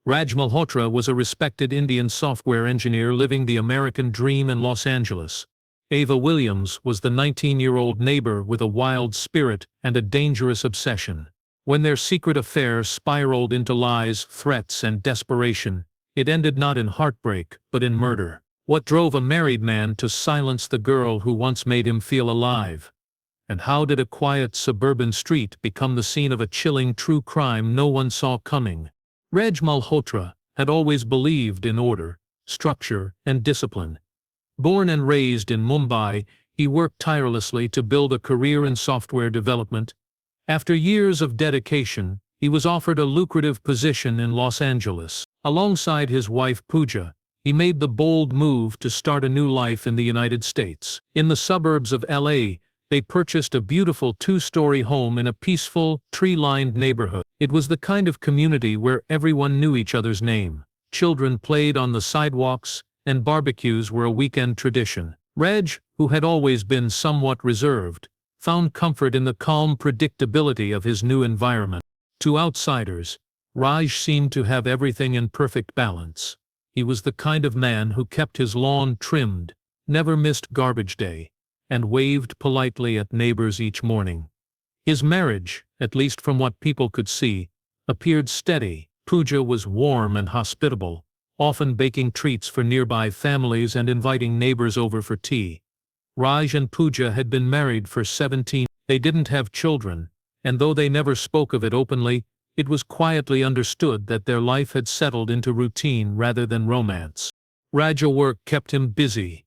Raj Malhotra was a respected Indian software engineer living the American dream in Los Angeles. Ava Williams was the 19-year-old neighbor with a wild spirit and a dangerous obsession. When their secret affair spiraled into lies, threats, and desperation, it ended not in heartbreak, but in murder. What drove a married man to silence the girl who once made him feel alive? And how did a quiet suburban street become the scene of a chilling true crime no one saw coming? Raj Malhotra had always believed in order, structure, and discipline. Born and raised in Mumbai, he worked tirelessly to build a career in software development. After years of dedication, he was offered a lucrative position in Los Angeles. Alongside his wife Pooja, he made the bold move to start a new life in the United States. In the suburbs of LA, they purchased a beautiful 2-story home in a peaceful, tree-lined neighborhood. It was the kind of community where everyone knew each other's name. Children played on the sidewalks, and barbecues were a weekend tradition. Raj, who had always been somewhat reserved, found comfort in the calm predictability of his new environment. To outsiders, Raj seemed to have everything in perfect balance. He was the kind of man who kept his lawn trimmed, never missed garbage day, and waved politely at neighbors each morning. His marriage, at least from what people could see, appeared steady. Pooja was warm and hospitable, often baking treats for nearby families and inviting neighbors over for tea. Raj and Pooja had been married for 17 years. They didn't have children, and though they never spoke of it openly, it was quietly understood that their life had settled into routine rather than romance. Raj's work kept him busy.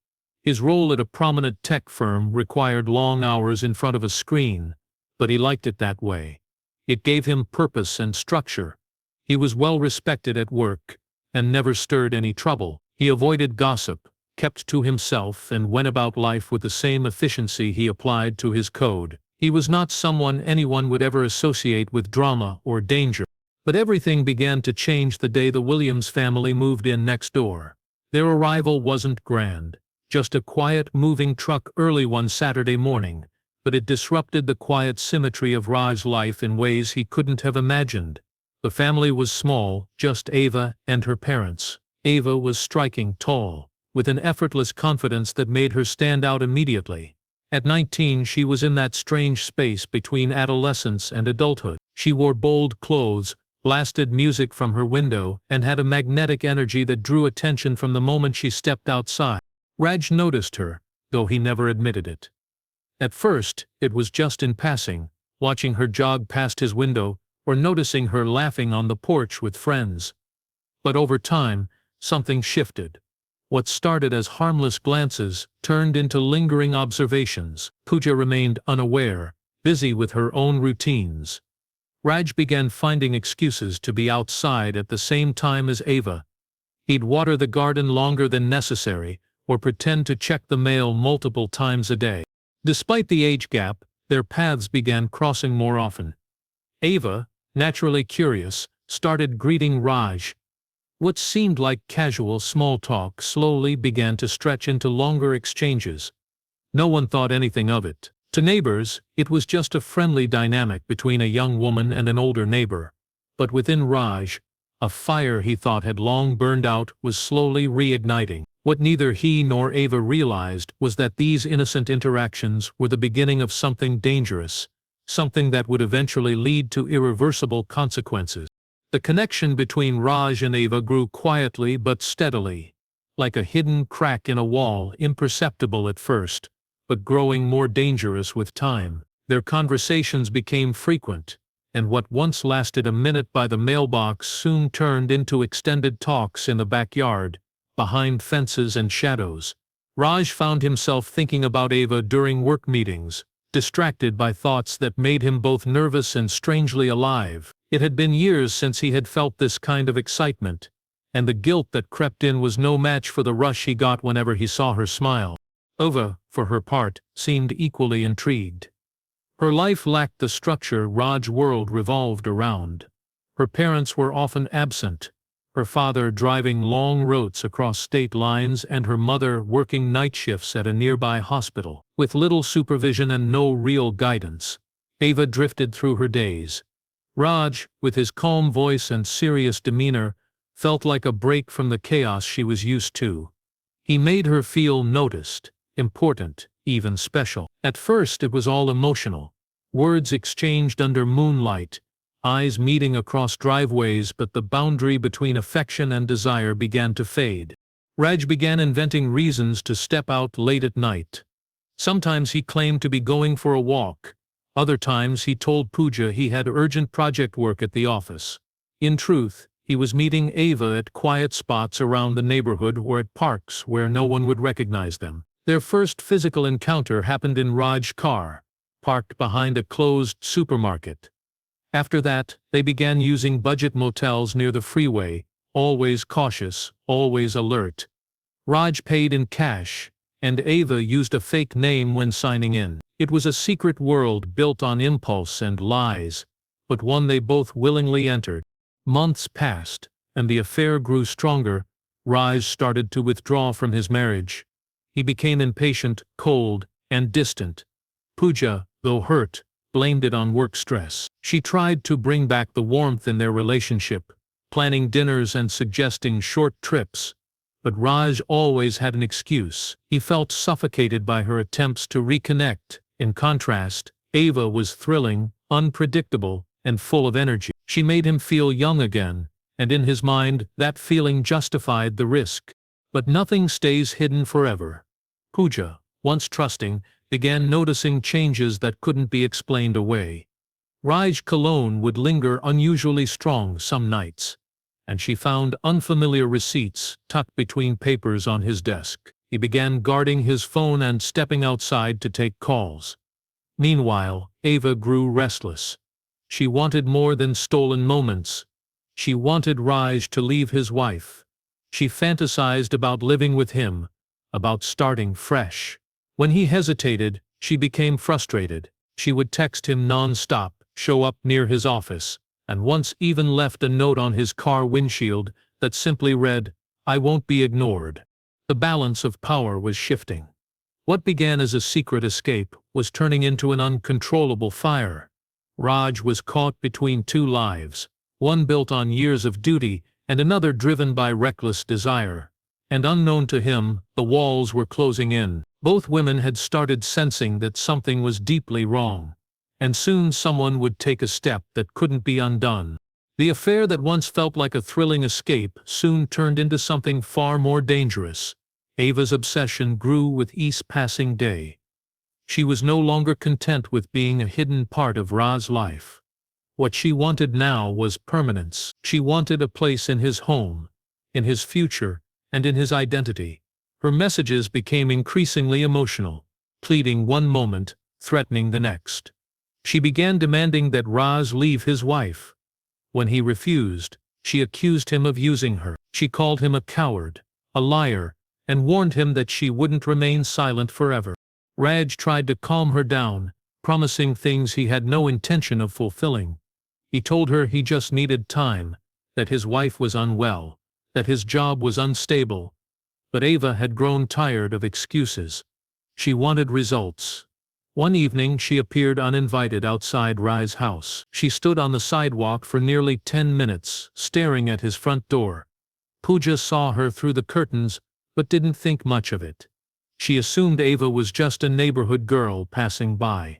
His role at a prominent tech firm required long hours in front of a screen, but he liked it that way. It gave him purpose and structure. He was well respected at work, and never stirred any trouble. He avoided gossip, kept to himself, and went about life with the same efficiency he applied to his code. He was not someone anyone would ever associate with drama or danger. But everything began to change the day the Williams family moved in next door. Their arrival wasn't grand, just a quiet moving truck early one Saturday morning, but it disrupted the quiet symmetry of Raj's life in ways he couldn't have imagined. The family was small, just Ava and her parents. Ava was striking tall, with an effortless confidence that made her stand out immediately. At 19 she was in that strange space between adolescence and adulthood. She wore bold clothes, blasted music from her window, and had a magnetic energy that drew attention from the moment she stepped outside. Raj noticed her, though he never admitted it. At first, it was just in passing, watching her jog past his window, or noticing her laughing on the porch with friends. But over time, something shifted. What started as harmless glances turned into lingering observations. Pooja remained unaware, busy with her own routines. Raj began finding excuses to be outside at the same time as Ava. He'd water the garden longer than necessary, or pretend to check the mail multiple times a day. Despite the age gap, their paths began crossing more often. Ava, naturally curious, started greeting Raj. What seemed like casual small talk slowly began to stretch into longer exchanges. No one thought anything of it. To neighbors, it was just a friendly dynamic between a young woman and an older neighbor. But within Raj, a fire he thought had long burned out was slowly reigniting. What neither he nor Ava realized was that these innocent interactions were the beginning of something dangerous, something that would eventually lead to irreversible consequences. The connection between Raj and Ava grew quietly but steadily, like a hidden crack in a wall, imperceptible at first, but growing more dangerous with time. Their conversations became frequent, and what once lasted a minute by the mailbox soon turned into extended talks in the backyard, behind fences and shadows. Raj found himself thinking about Ava during work meetings, distracted by thoughts that made him both nervous and strangely alive. It had been years since he had felt this kind of excitement, and the guilt that crept in was no match for the rush he got whenever he saw her smile. Ava, for her part, seemed equally intrigued. Her life lacked the structure Raj's world revolved around. Her parents were often absent, her father driving long roads across state lines and her mother working night shifts at a nearby hospital. With little supervision and no real guidance, Ava drifted through her days. Raj, with his calm voice and serious demeanor, felt like a break from the chaos she was used to. He made her feel noticed, important, even special. At first it was all emotional. Words exchanged under moonlight, eyes meeting across driveways, but the boundary between affection and desire began to fade. Raj began inventing reasons to step out late at night. Sometimes he claimed to be going for a walk. Other times he told Pooja he had urgent project work at the office. In truth, he was meeting Ava at quiet spots around the neighborhood or at parks where no one would recognize them. Their first physical encounter happened in Raj's car, parked behind a closed supermarket. After that, they began using budget motels near the freeway, always cautious, always alert. Raj paid in cash, and Ava used a fake name when signing in. It was a secret world built on impulse and lies, but one they both willingly entered. Months passed, and the affair grew stronger. Raj started to withdraw from his marriage. He became impatient, cold, and distant. Pooja, though hurt, blamed it on work stress. She tried to bring back the warmth in their relationship, planning dinners and suggesting short trips. But Raj always had an excuse. He felt suffocated by her attempts to reconnect. In contrast, Ava was thrilling, unpredictable, and full of energy. She made him feel young again, and in his mind, that feeling justified the risk. But nothing stays hidden forever. Pooja, once trusting, began noticing changes that couldn't be explained away. Raj's cologne would linger unusually strong some nights, and she found unfamiliar receipts tucked between papers on his desk. He began guarding his phone and stepping outside to take calls. Meanwhile, Ava grew restless. She wanted more than stolen moments. She wanted Raj to leave his wife. She fantasized about living with him, about starting fresh. When he hesitated, she became frustrated. She would text him non-stop, show up near his office, and once even left a note on his car windshield that simply read, "I won't be ignored." The balance of power was shifting. What began as a secret escape was turning into an uncontrollable fire. Raj was caught between two lives, one built on years of duty and another driven by reckless desire. And unknown to him, the walls were closing in. Both women had started sensing that something was deeply wrong, and soon someone would take a step that couldn't be undone. The affair that once felt like a thrilling escape soon turned into something far more dangerous. Ava's obsession grew with each passing day. She was no longer content with being a hidden part of Ra's life. What she wanted now was permanence. She wanted a place in his home, in his future, and in his identity. Her messages became increasingly emotional, pleading one moment, threatening the next. She began demanding that Raz leave his wife. When he refused, she accused him of using her. She called him a coward, a liar, and warned him that she wouldn't remain silent forever. Raj tried to calm her down, promising things he had no intention of fulfilling. He told her he just needed time, that his wife was unwell, that his job was unstable. But Ava had grown tired of excuses. She wanted results. One evening she appeared uninvited outside Rai's house. She stood on the sidewalk for nearly 10 minutes, staring at his front door. Pooja saw her through the curtains, but didn't think much of it. She assumed Ava was just a neighborhood girl passing by.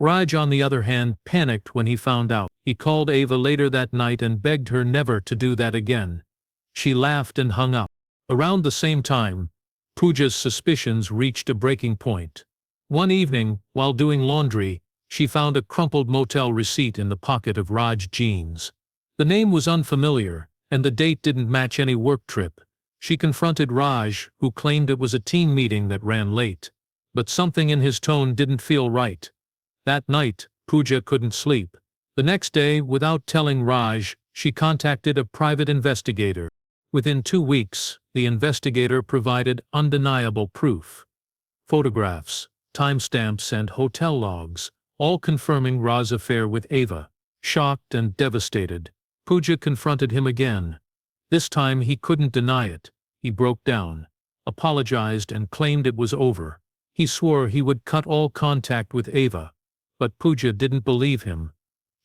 Raj, on the other hand, panicked when he found out. He called Ava later that night and begged her never to do that again. She laughed and hung up. Around the same time, Pooja's suspicions reached a breaking point. One evening, while doing laundry, she found a crumpled motel receipt in the pocket of Raj's jeans. The name was unfamiliar, and the date didn't match any work trip. She confronted Raj, who claimed it was a team meeting that ran late. But something in his tone didn't feel right. That night, Pooja couldn't sleep. The next day, without telling Raj, she contacted a private investigator. Within 2 weeks, the investigator provided undeniable proof. Photographs, timestamps, and hotel logs, all confirming Ra's affair with Ava. Shocked and devastated, Pooja confronted him again. This time he couldn't deny it. He broke down, apologized, and claimed it was over. He swore he would cut all contact with Ava. But Pooja didn't believe him.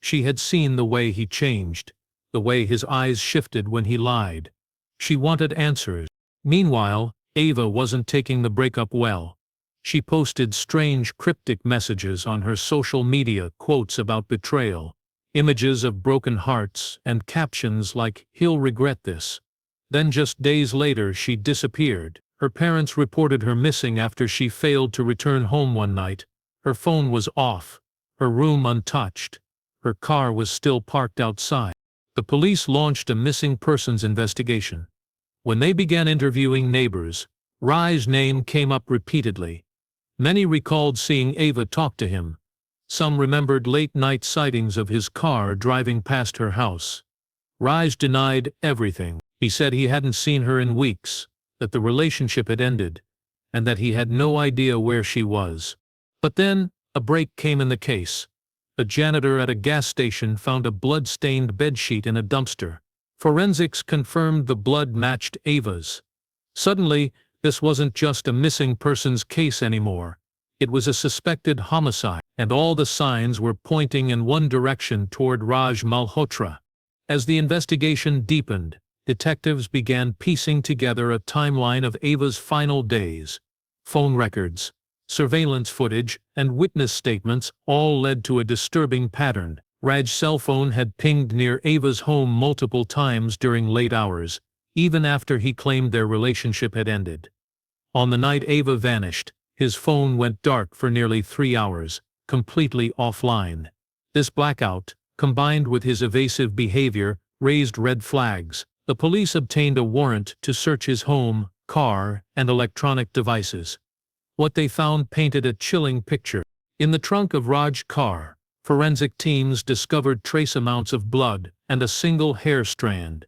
She had seen the way he changed, the way his eyes shifted when he lied. She wanted answers. Meanwhile, Ava wasn't taking the breakup well. She posted strange cryptic messages on her social media, quotes about betrayal, images of broken hearts, and captions like, "He'll regret this." Then just days later she disappeared. Her parents reported her missing after she failed to return home one night. Her phone was off, her room untouched. Her car was still parked outside. The police launched a missing persons investigation. When they began interviewing neighbors, Raj's name came up repeatedly. Many recalled seeing Ava talk to him. Some remembered late-night sightings of his car driving past her house. Raj denied everything. He said he hadn't seen her in weeks, that the relationship had ended, and that he had no idea where she was. But then, a break came in the case. A janitor at a gas station found a blood-stained bedsheet in a dumpster. Forensics confirmed the blood matched Ava's. Suddenly, this wasn't just a missing persons case anymore. It was a suspected homicide, and all the signs were pointing in one direction toward Raj Malhotra. As the investigation deepened, detectives began piecing together a timeline of Ava's final days. Phone records, surveillance footage, and witness statements all led to a disturbing pattern. Raj's cell phone had pinged near Ava's home multiple times during late hours, even after he claimed their relationship had ended. On the night Ava vanished, his phone went dark for nearly 3 hours, completely offline. This blackout, combined with his evasive behavior, raised red flags. The police obtained a warrant to search his home, car, and electronic devices. What they found painted a chilling picture. In the trunk of Raj's car, forensic teams discovered trace amounts of blood and a single hair strand.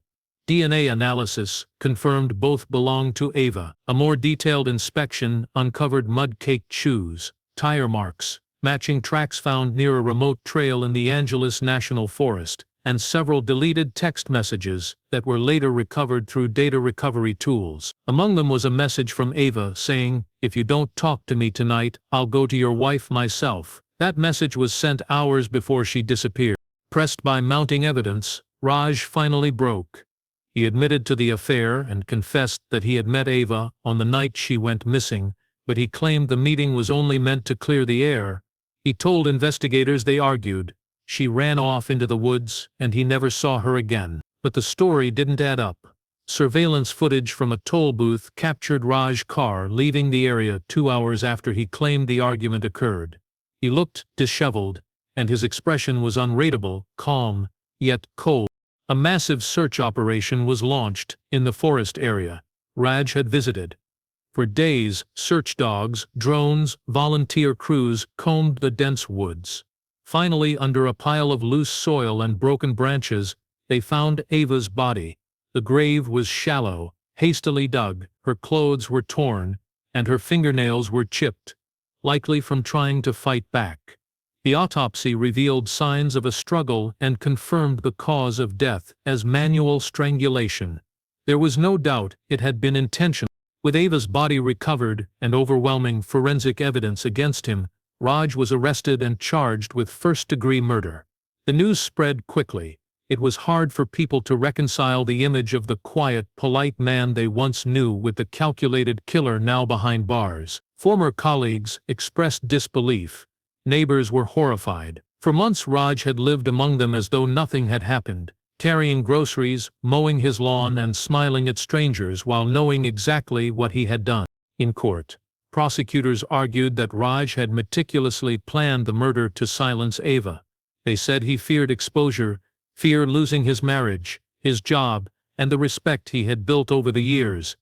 DNA analysis confirmed both belonged to Ava. A more detailed inspection uncovered mud-caked shoes, tire marks, matching tracks found near a remote trail in the Angeles National Forest, and several deleted text messages that were later recovered through data recovery tools. Among them was a message from Ava saying, "If you don't talk to me tonight, I'll go to your wife myself." That message was sent hours before she disappeared. Pressed by mounting evidence, Raj finally broke. He admitted to the affair and confessed that he had met Ava on the night she went missing, but he claimed the meeting was only meant to clear the air. He told investigators they argued. She ran off into the woods, and he never saw her again. But the story didn't add up. Surveillance footage from a toll booth captured Raj's car leaving the area 2 hours after he claimed the argument occurred. He looked disheveled, and his expression was unreadable, calm, yet cold. A massive search operation was launched in the forest area Raj had visited. For days, search dogs, drones, volunteer crews combed the dense woods. Finally, under a pile of loose soil and broken branches, they found Ava's body. The grave was shallow, hastily dug, her clothes were torn, and her fingernails were chipped, likely from trying to fight back. The autopsy revealed signs of a struggle and confirmed the cause of death as manual strangulation. There was no doubt it had been intentional. With Ava's body recovered and overwhelming forensic evidence against him, Raj was arrested and charged with first-degree murder. The news spread quickly. It was hard for people to reconcile the image of the quiet, polite man they once knew with the calculated killer now behind bars. Former colleagues expressed disbelief. Neighbors were horrified. For months Raj had lived among them as though nothing had happened, carrying groceries, mowing his lawn, and smiling at strangers while knowing exactly what he had done. In court, prosecutors argued that Raj had meticulously planned the murder to silence Ava. They said he feared exposure, feared losing his marriage, his job, and the respect he had built over the years.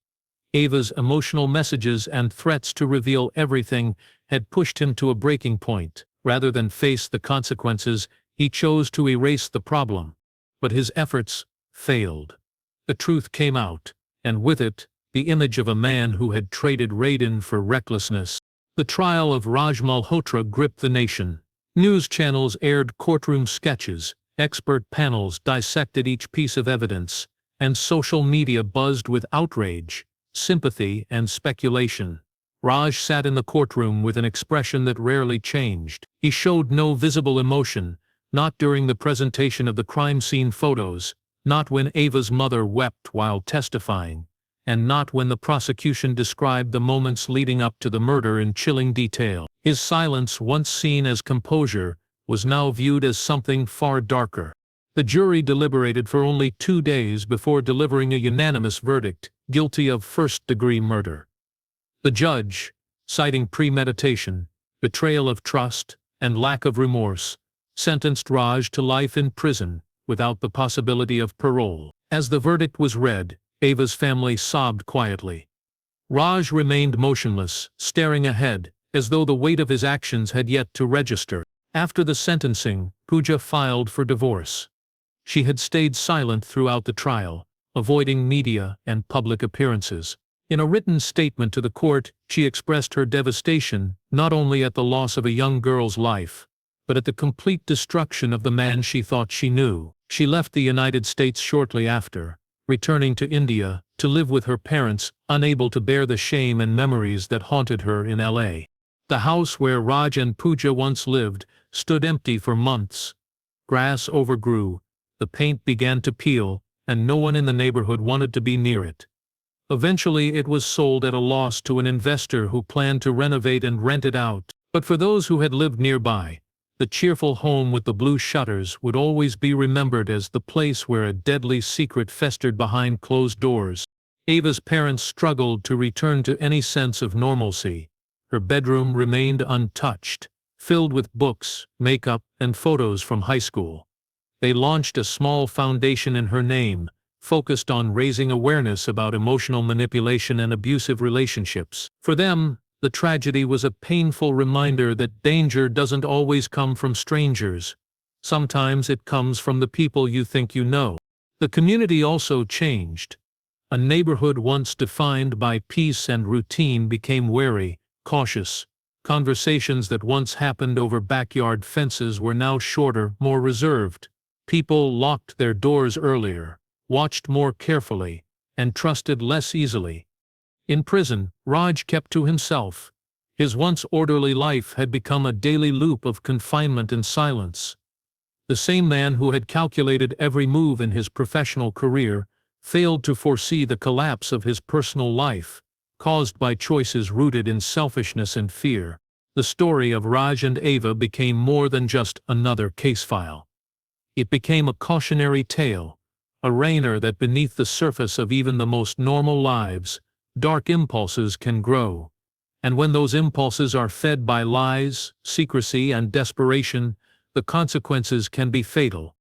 Ava's emotional messages and threats to reveal everything had pushed him to a breaking point. Rather than face the consequences, he chose to erase the problem. But his efforts failed. The truth came out, and with it, the image of a man who had traded Raiden for recklessness. The trial of Raj Malhotra gripped the nation. News channels aired courtroom sketches, expert panels dissected each piece of evidence, and social media buzzed with outrage, sympathy, and speculation. Raj sat in the courtroom with an expression that rarely changed. He showed no visible emotion, not during the presentation of the crime scene photos, Not when Ava's mother wept while testifying, and not when the prosecution described the moments leading up to the murder in chilling detail. His silence, once seen as composure, was now viewed as something far darker. The jury deliberated for only 2 days before delivering a unanimous verdict, guilty of first-degree murder. The judge, citing premeditation, betrayal of trust, and lack of remorse, sentenced Raj to life in prison, without the possibility of parole. As the verdict was read, Ava's family sobbed quietly. Raj remained motionless, staring ahead, as though the weight of his actions had yet to register. After the sentencing, Pooja filed for divorce. She had stayed silent throughout the trial, avoiding media and public appearances. In a written statement to the court, she expressed her devastation not only at the loss of a young girl's life, but at the complete destruction of the man she thought she knew. She left the United States shortly after, returning to India to live with her parents, unable to bear the shame and memories that haunted her in LA. The house where Raj and Pooja once lived stood empty for months. Grass overgrew, the paint began to peel, and no one in the neighborhood wanted to be near it. Eventually it was sold at a loss to an investor who planned to renovate and rent it out. But for those who had lived nearby, the cheerful home with the blue shutters would always be remembered as the place where a deadly secret festered behind closed doors. Ava's parents struggled to return to any sense of normalcy. Her bedroom remained untouched, filled with books, makeup, and photos from high school. They launched a small foundation in her name, focused on raising awareness about emotional manipulation and abusive relationships. For them, the tragedy was a painful reminder that danger doesn't always come from strangers. Sometimes it comes from the people you think you know. The community also changed. A neighborhood once defined by peace and routine became wary, cautious. Conversations that once happened over backyard fences were now shorter, more reserved. People locked their doors earlier, watched more carefully, and trusted less easily. In prison, Raj kept to himself. His once orderly life had become a daily loop of confinement and silence. The same man who had calculated every move in his professional career failed to foresee the collapse of his personal life, caused by choices rooted in selfishness and fear. The story of Raj and Ava became more than just another case file. It became a cautionary tale, a reminder that beneath the surface of even the most normal lives, dark impulses can grow. And when those impulses are fed by lies, secrecy, and desperation, the consequences can be fatal.